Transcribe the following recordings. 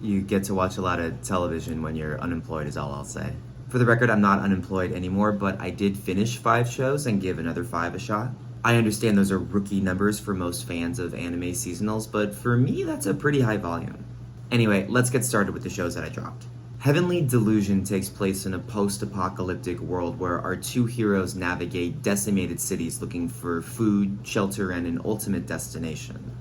You get to watch a lot of television when you're unemployed, is all I'll say. For the record, I'm not unemployed anymore, but I did finish 5 shows and give another 5 a shot. I understand those are rookie numbers for most fans of anime seasonals, but for me, that's a pretty high volume. Anyway, let's get started with the shows that I dropped. Heavenly Delusion takes place in a post-apocalyptic world where our two heroes navigate decimated cities looking for food, shelter, and an ultimate destination.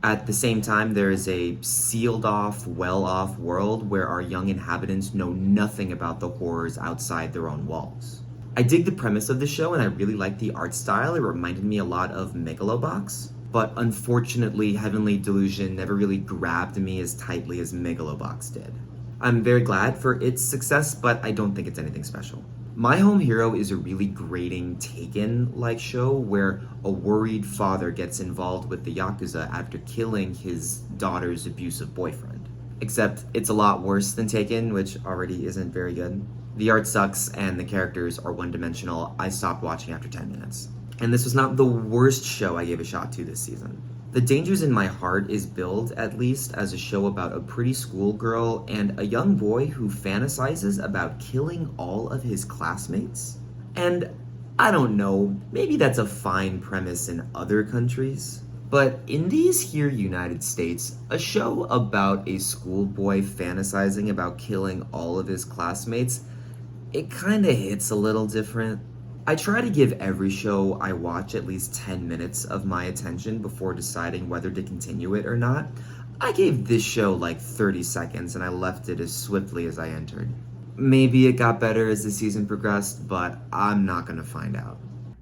At the same time, there is a sealed off, well off world where our young inhabitants know nothing about the horrors outside their own walls. I dig the premise of the show and I really like the art style. It reminded me a lot of Megalobox, but unfortunately, Heavenly Delusion never really grabbed me as tightly as Megalobox did. I'm very glad for its success, but I don't think it's anything special. My Home Hero is a really grating Taken-like show where a worried father gets involved with the Yakuza after killing his daughter's abusive boyfriend. Except it's a lot worse than Taken, which already isn't very good. The art sucks and the characters are one-dimensional. I stopped watching after 10 minutes. And this was not the worst show I gave a shot to this season. The Dangers in My Heart is billed, at least, as a show about a pretty schoolgirl and a young boy who fantasizes about killing all of his classmates. And I don't know, maybe that's a fine premise in other countries. But in these here United States, a show about a schoolboy fantasizing about killing all of his classmates, it kinda hits a little different. I try to give every show I watch at least 10 minutes of my attention before deciding whether to continue it or not. I gave this show like 30 seconds and I left it as swiftly as I entered. Maybe it got better as the season progressed, but I'm not gonna find out.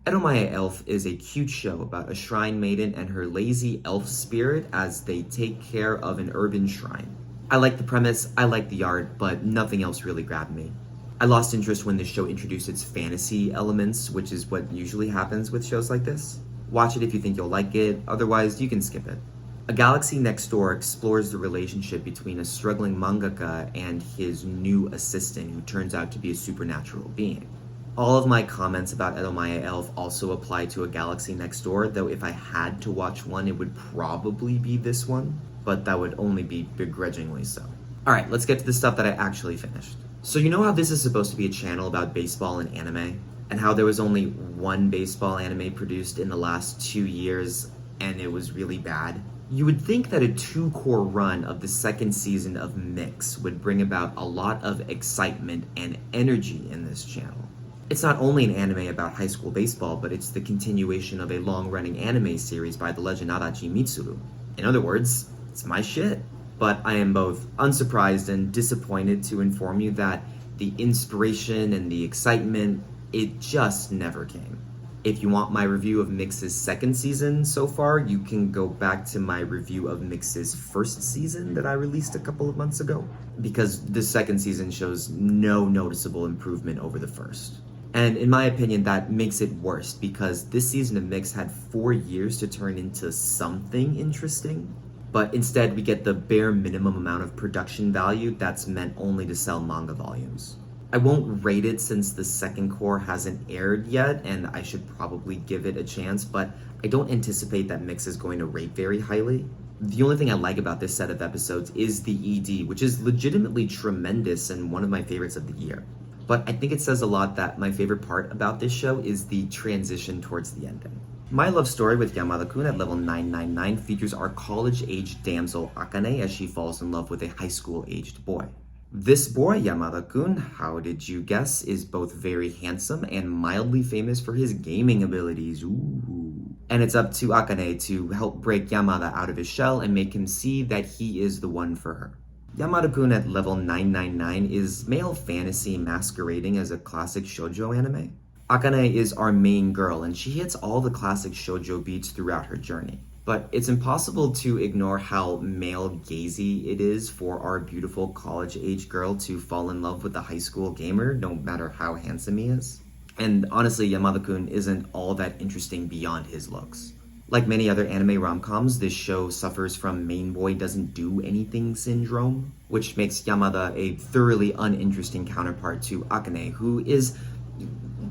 Edomaya Elf is a cute show about a shrine maiden and her lazy elf spirit as they take care of an urban shrine. I like the premise, I like the art, but nothing else really grabbed me. I lost interest when this show introduced its fantasy elements, which is what usually happens with shows like this. Watch it if you think you'll like it, otherwise you can skip it. A Galaxy Next Door explores the relationship between a struggling mangaka and his new assistant who turns out to be a supernatural being. All of my comments about Edomaya Elf also apply to A Galaxy Next Door, though if I had to watch one, it would probably be this one, but that would only be begrudgingly so. Alright, let's get to the stuff that I actually finished. So you know how this is supposed to be a channel about baseball and anime? And how there was only one baseball anime produced in the last 2 years and it was really bad? You would think that a 2-core run of the second season of Mix would bring about a lot of excitement and energy in this channel. It's not only an anime about high school baseball, but it's the continuation of a long-running anime series by the legend Adachi Mitsuru. In other words, it's my shit. But I am both unsurprised and disappointed to inform you that the inspiration and the excitement, it just never came. If you want my review of Mix's second season so far, you can go back to my review of Mix's first season that I released a couple of months ago, because the second season shows no noticeable improvement over the first. And in my opinion, that makes it worse because this season of Mix had 4 years to turn into something interesting. But instead we get the bare minimum amount of production value that's meant only to sell manga volumes. I won't rate it since the second core hasn't aired yet and I should probably give it a chance, but I don't anticipate that Mix is going to rate very highly. The only thing I like about this set of episodes is the ED, which is legitimately tremendous and one of my favorites of the year. But I think it says a lot that my favorite part about this show is the transition towards the ending. My love story with Yamada-kun at level 999 features our college-aged damsel Akane as she falls in love with a high school-aged boy. This boy, Yamada-kun, how did you guess, is both very handsome and mildly famous for his gaming abilities. Ooh. And it's up to Akane to help break Yamada out of his shell and make him see that he is the one for her. Yamada-kun at level 999 is male fantasy masquerading as a classic shoujo anime. Akane is our main girl, and she hits all the classic shoujo beats throughout her journey. But it's impossible to ignore how male-gazy it is for our beautiful college-age girl to fall in love with a high school gamer, no matter how handsome he is. And honestly, Yamada-kun isn't all that interesting beyond his looks. Like many other anime rom-coms, this show suffers from main boy doesn't do anything syndrome, which makes Yamada a thoroughly uninteresting counterpart to Akane, who is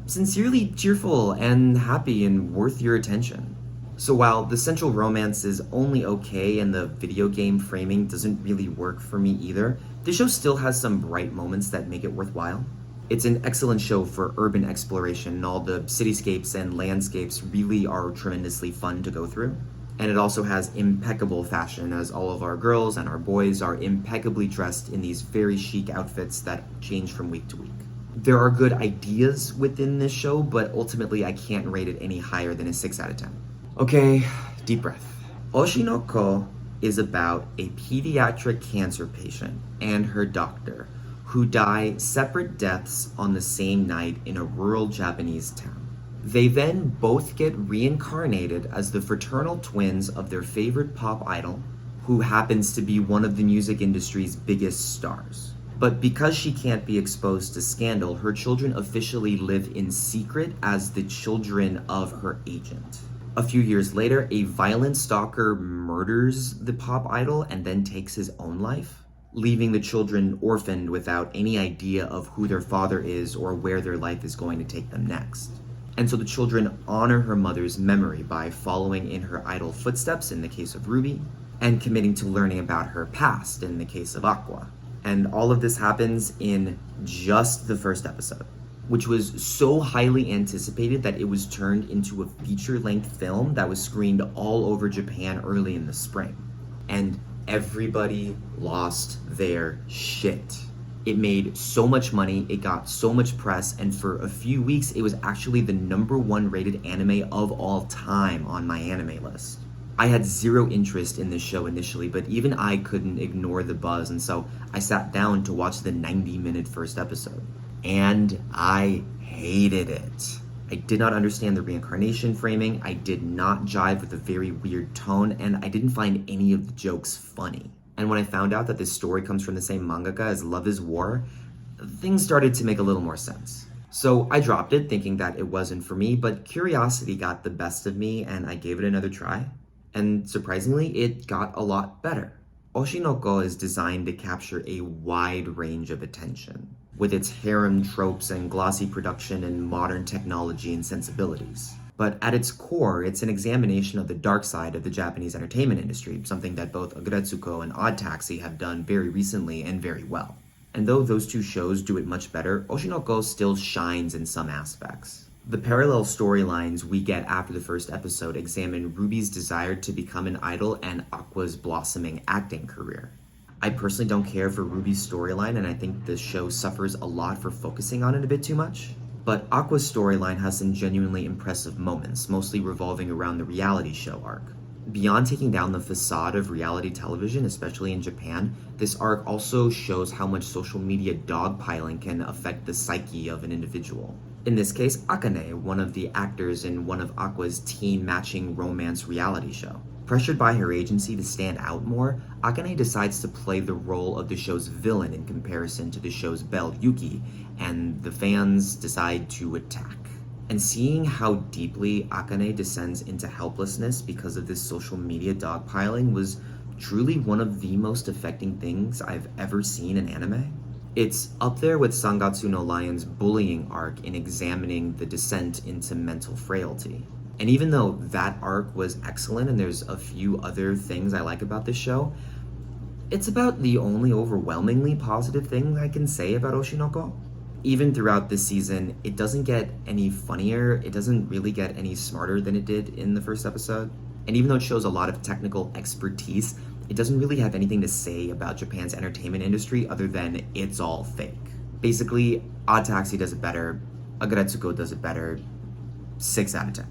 sincerely cheerful and happy and worth your attention. So while the central romance is only okay and the video game framing doesn't really work for me either, the show still has some bright moments that make it worthwhile. It's an excellent show for urban exploration, and all the cityscapes and landscapes really are tremendously fun to go through. And it also has impeccable fashion, as all of our girls and our boys are impeccably dressed in these very chic outfits that change from week to week. There are good ideas within this show, but ultimately I can't rate it any higher than a 6 out of 10. Okay, deep breath. Oshinoko is about a pediatric cancer patient and her doctor who die separate deaths on the same night in a rural Japanese town. They then both get reincarnated as the fraternal twins of their favorite pop idol, who happens to be one of the music industry's biggest stars. But because she can't be exposed to scandal, her children officially live in secret as the children of her agent. A few years later, a violent stalker murders the pop idol and then takes his own life, leaving the children orphaned without any idea of who their father is or where their life is going to take them next. And so the children honor her mother's memory by following in her idol footsteps in the case of Ruby, and committing to learning about her past in the case of Aqua. And all of this happens in just the first episode, which was so highly anticipated that it was turned into a feature-length film that was screened all over Japan early in the spring. And everybody lost their shit. It made so much money, it got so much press, and for a few weeks it was actually the #1 rated anime of all time on my anime list. I had zero interest in this show initially, but even I couldn't ignore the buzz, and so I sat down to watch the 90-minute first episode. And I hated it. I did not understand the reincarnation framing, I did not jive with the very weird tone, and I didn't find any of the jokes funny. And when I found out that this story comes from the same mangaka as Love is War, things started to make a little more sense. So I dropped it thinking that it wasn't for me, but curiosity got the best of me and I gave it another try. And surprisingly, it got a lot better. Oshinoko is designed to capture a wide range of attention, with its harem tropes and glossy production and modern technology and sensibilities. But at its core, it's an examination of the dark side of the Japanese entertainment industry, something that both Aggretsuko and Odd Taxi have done very recently and very well. And though those two shows do it much better, Oshinoko still shines in some aspects. The parallel storylines we get after the first episode examine Ruby's desire to become an idol and Aqua's blossoming acting career. I personally don't care for Ruby's storyline, and I think the show suffers a lot for focusing on it a bit too much. But Aqua's storyline has some genuinely impressive moments, mostly revolving around the reality show arc. Beyond taking down the facade of reality television, especially in Japan, this arc also shows how much social media dogpiling can affect the psyche of an individual. In this case, Akane, one of the actors in one of Aqua's teen matching romance reality show. Pressured by her agency to stand out more, Akane decides to play the role of the show's villain in comparison to the show's Belle Yuki, and the fans decide to attack. And seeing how deeply Akane descends into helplessness because of this social media dogpiling was truly one of the most affecting things I've ever seen in anime. It's up there with Sangatsu no Lion's bullying arc in examining the descent into mental frailty. And even though that arc was excellent and there's a few other things I like about this show, it's about the only overwhelmingly positive thing I can say about Oshinoko. Even throughout this season, it doesn't get any funnier, it doesn't really get any smarter than it did in the first episode. And even though it shows a lot of technical expertise, it doesn't really have anything to say about Japan's entertainment industry other than it's all fake. Basically, Odd Taxi does it better, Aggretsuko does it better, 6 out of 10.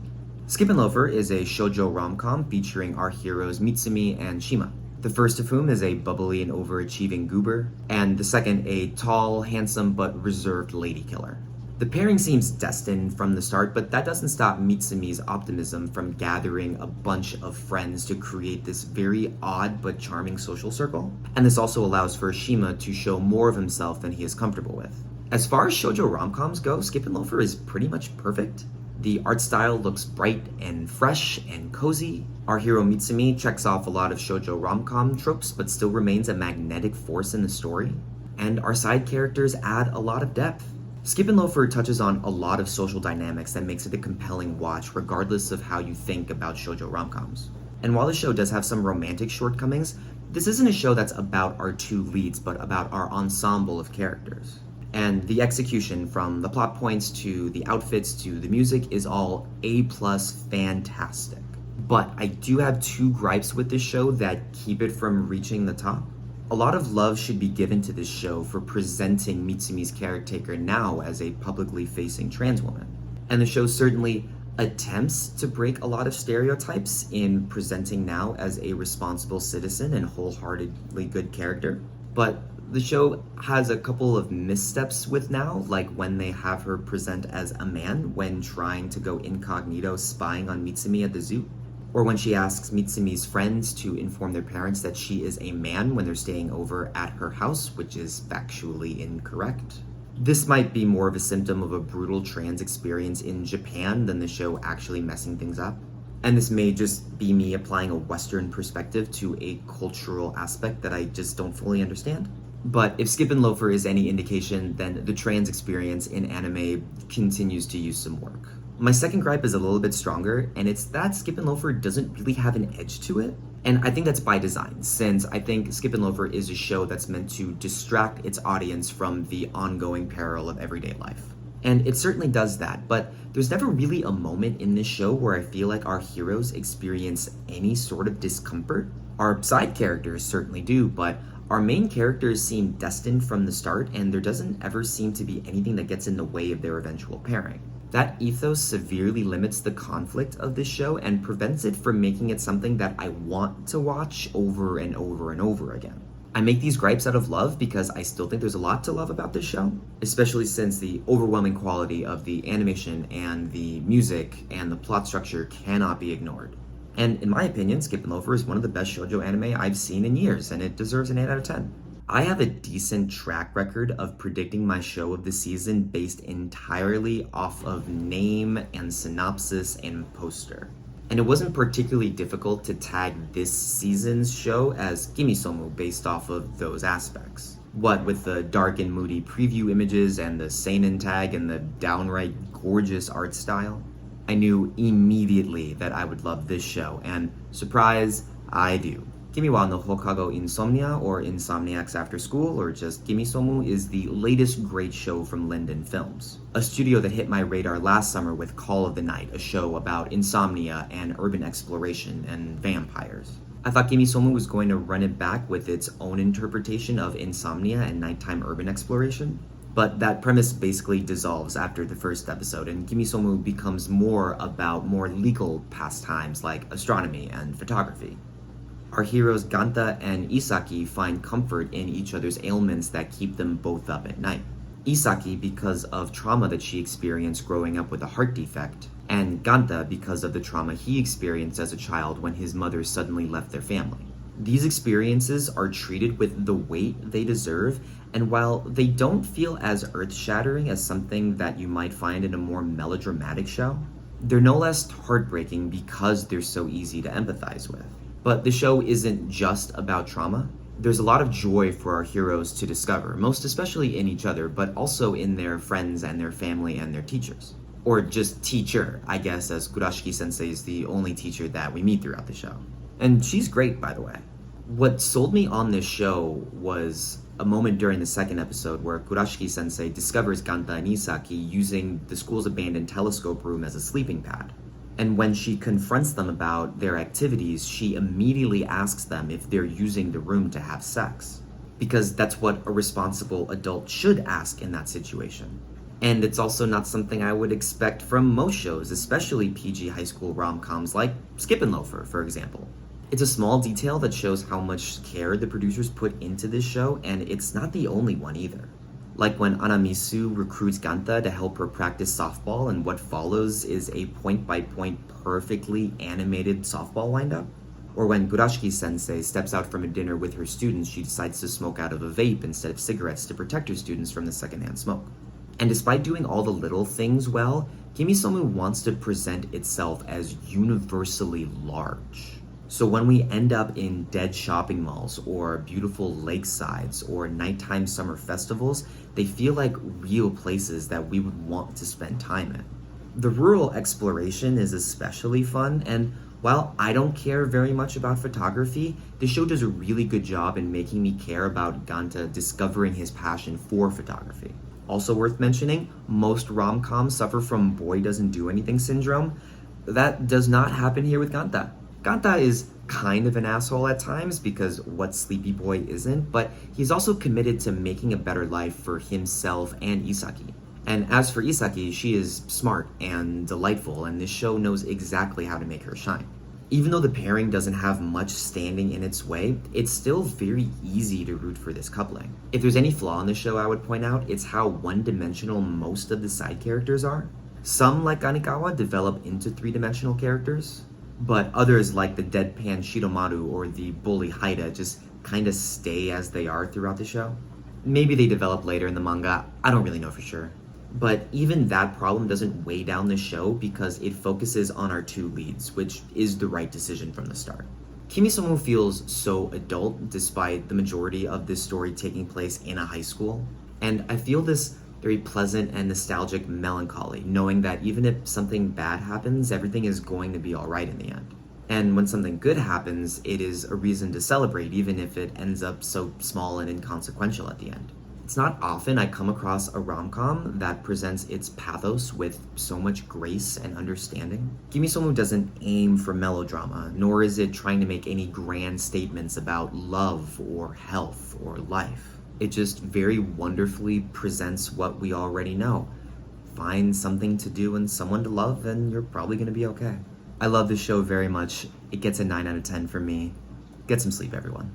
Skip and Loafer is a shoujo rom-com featuring our heroes Mitsumi and Shima. The first of whom is a bubbly and overachieving goober, and the second a tall, handsome, but reserved lady killer. The pairing seems destined from the start, but that doesn't stop Mitsumi's optimism from gathering a bunch of friends to create this very odd but charming social circle. And this also allows for Shima to show more of himself than he is comfortable with. As far as shoujo rom-coms go, Skip and Loafer is pretty much perfect. The art style looks bright and fresh and cozy. Our hero Mitsumi checks off a lot of shoujo rom-com tropes, but still remains a magnetic force in the story. And our side characters add a lot of depth. Skip and Loafer touches on a lot of social dynamics that makes it a compelling watch regardless of how you think about shoujo rom-coms. And while the show does have some romantic shortcomings, this isn't a show that's about our two leads, but about our ensemble of characters. And the execution, from the plot points to the outfits to the music, is all A+ fantastic. But I do have two gripes with this show that keep it from reaching the top. A lot of love should be given to this show for presenting Mitsumi's caretaker now as a publicly facing trans woman. And the show certainly attempts to break a lot of stereotypes in presenting now as a responsible citizen and wholeheartedly good character. But the show has a couple of missteps with now, like when they have her present as a man when trying to go incognito spying on Mitsumi at the zoo, or when she asks Mitsumi's friends to inform their parents that she is a man when they're staying over at her house, which is factually incorrect. This might be more of a symptom of a brutal trans experience in Japan than the show actually messing things up. And this may just be me applying a Western perspective to a cultural aspect that I just don't fully understand. But if Skip and Loafer is any indication, then the trans experience in anime continues to use some work. My second gripe is a little bit stronger, and it's that Skip and Loafer doesn't really have an edge to it. And I think that's by design, since I think Skip and Loafer is a show that's meant to distract its audience from the ongoing peril of everyday life. And it certainly does that, but there's never really a moment in this show where I feel like our heroes experience any sort of discomfort. Our side characters certainly do, but our main characters seem destined from the start, and there doesn't ever seem to be anything that gets in the way of their eventual pairing. That ethos severely limits the conflict of this show and prevents it from making it something that I want to watch over and over and over again. I make these gripes out of love because I still think there's a lot to love about this show, especially since the overwhelming quality of the animation and the music and the plot structure cannot be ignored. And in my opinion, Skip and Loafer is one of the best shoujo anime I've seen in years, and it deserves an 8 out of 10. I have a decent track record of predicting my show of the season based entirely off of name and synopsis and poster. And it wasn't particularly difficult to tag this season's show as Kimisomo based off of those aspects. What with the dark and moody preview images and the seinen tag and the downright gorgeous art style, I knew immediately that I would love this show, and surprise, I do. Kimi wa no Hokago Insomnia, or Insomniacs After School, or just Kimisomo, is the latest great show from Linden Films, a studio that hit my radar last summer with Call of the Night, a show about insomnia and urban exploration and vampires. I thought Kimisomo was going to run it back with its own interpretation of insomnia and nighttime urban exploration, but that premise basically dissolves after the first episode, and Kimisomo becomes more about more legal pastimes like astronomy and photography. Our heroes Ganta and Isaki find comfort in each other's ailments that keep them both up at night. Isaki because of trauma that she experienced growing up with a heart defect, and Ganta because of the trauma he experienced as a child when his mother suddenly left their family. These experiences are treated with the weight they deserve, and while they don't feel as earth-shattering as something that you might find in a more melodramatic show, they're no less heartbreaking because they're so easy to empathize with. But the show isn't just about trauma. There's a lot of joy for our heroes to discover, most especially in each other, but also in their friends and their family and their teachers. Or just teacher, I guess, as Kurashiki sensei is the only teacher that we meet throughout the show. And she's great, by the way. What sold me on this show was a moment during the second episode where Kurashiki sensei discovers Ganta and Isaki using the school's abandoned telescope room as a sleeping pad. And when she confronts them about their activities, she immediately asks them if they're using the room to have sex. Because that's what a responsible adult should ask in that situation. And it's also not something I would expect from most shows, especially PG high school rom-coms like Skip and Loafer, for example. It's a small detail that shows how much care the producers put into this show, and it's not the only one either. Like when Anamisu recruits Ganta to help her practice softball, and what follows is a point-by-point perfectly animated softball windup. Or when Kurashiki sensei steps out from a dinner with her students, she decides to smoke out of a vape instead of cigarettes to protect her students from the secondhand smoke. And despite doing all the little things well, Kimisomo wants to present itself as universally large. So when we end up in dead shopping malls or beautiful lakesides or nighttime summer festivals, they feel like real places that we would want to spend time in. The rural exploration is especially fun, and while I don't care very much about photography, the show does a really good job in making me care about Ganta discovering his passion for photography. Also worth mentioning, most rom-coms suffer from boy doesn't do anything syndrome. That does not happen here with Ganta. Ganta is kind of an asshole at times because what sleepy boy isn't, but he's also committed to making a better life for himself and Isaki. And as for Isaki, she is smart and delightful, and this show knows exactly how to make her shine. Even though the pairing doesn't have much standing in its way, it's still very easy to root for this coupling. If there's any flaw in the show I would point out, it's how one-dimensional most of the side characters are. Some, like Anikawa, develop into three-dimensional characters, but others, like the deadpan Shidomaru or the bully Haida, just kinda stay as they are throughout the show. Maybe they develop later in the manga, I don't really know for sure. But even that problem doesn't weigh down the show because it focuses on our two leads, which is the right decision from the start. Kimisomo feels so adult despite the majority of this story taking place in a high school. And I feel this very pleasant and nostalgic melancholy, knowing that even if something bad happens, everything is going to be alright in the end. And when something good happens, it is a reason to celebrate, even if it ends up so small and inconsequential at the end. It's not often I come across a rom-com that presents its pathos with so much grace and understanding. Kimisomo doesn't aim for melodrama, nor is it trying to make any grand statements about love or health or life. It just very wonderfully presents what we already know. Find something to do and someone to love, and you're probably gonna be okay. I love this show very much. It gets a 9 out of 10 for me. Get some sleep, everyone.